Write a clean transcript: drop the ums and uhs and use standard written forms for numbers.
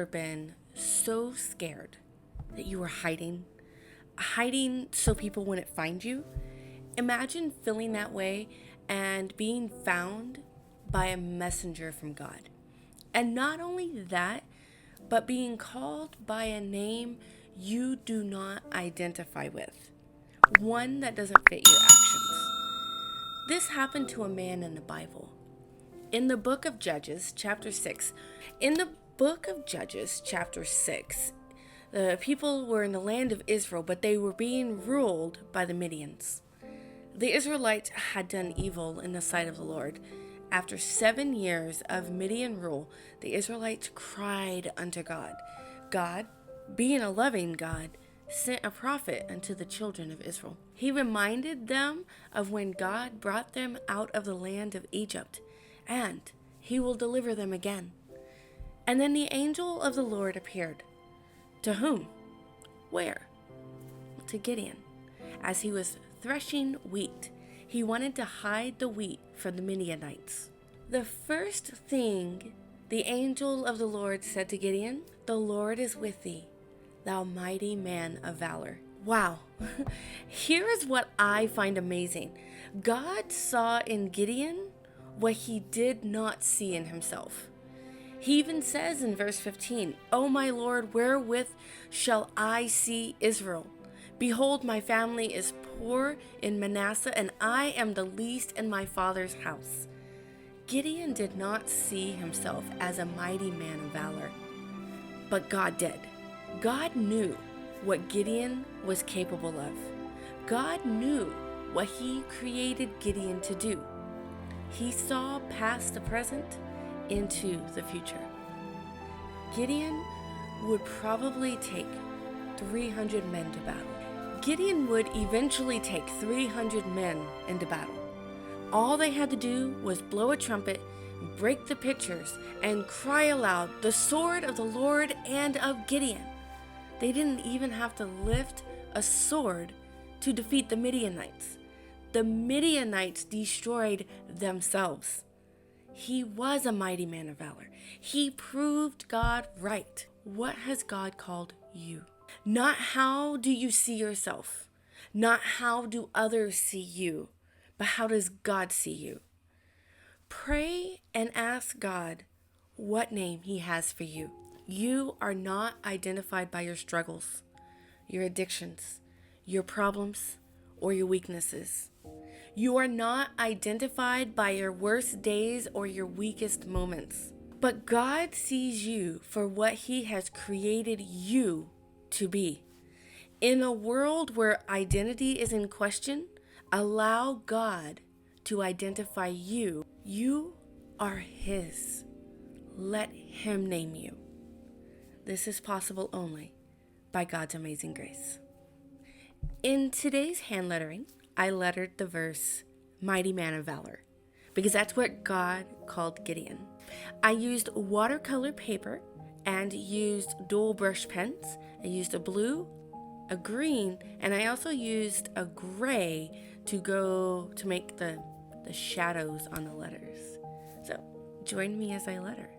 ever been so scared that you were hiding so people wouldn't find you? Imagine feeling that way and being found by a messenger from God. And not only that, but being called by a name you do not identify with, one that doesn't fit your actions. This happened to a man in the Bible. In the book of Judges, chapter 6, the people were in the land of Israel, but they were being ruled by the Midians. The Israelites had done evil in the sight of the Lord. After 7 years of Midian rule, the Israelites cried unto God. God, being a loving God, sent a prophet unto the children of Israel. He reminded them of when God brought them out of the land of Egypt, and he will deliver them again. And then the angel of the Lord appeared. To whom? Where? To Gideon. As he was threshing wheat, he wanted to hide the wheat from the Midianites. The first thing the angel of the Lord said to Gideon, "The Lord is with thee, thou mighty man of valor." Wow. Here is what I find amazing. God saw in Gideon what he did not see in himself. He even says in verse 15, "O my Lord, wherewith shall I see Israel? Behold, my family is poor in Manasseh, and I am the least in my father's house." Gideon did not see himself as a mighty man of valor, but God did. God knew what Gideon was capable of. God knew what he created Gideon to do. He saw past the present into the future. Gideon would probably take 300 men to battle. Gideon would eventually take 300 men into battle. All they had to do was blow a trumpet, break the pitchers, and cry aloud, "The sword of the Lord and of Gideon." They didn't even have to lift a sword to defeat the Midianites. The Midianites destroyed themselves. He was a mighty man of valor. He proved God right. What has God called you? Not how do you see yourself, not how do others see you, but how does God see you? Pray and ask God what name he has for you. You are not identified by your struggles, your addictions, your problems, or your weaknesses. You are not identified by your worst days or your weakest moments. But God sees you for what he has created you to be. In a world where identity is in question, allow God to identify you. You are his. Let him name you. This is possible only by God's amazing grace. In today's hand lettering, I lettered the verse, "Mighty man of valor," because that's what God called Gideon. I used watercolor paper and used dual brush pens. I used a blue, a green, and I also used a gray to make the shadows on the letters. So join me as I letter.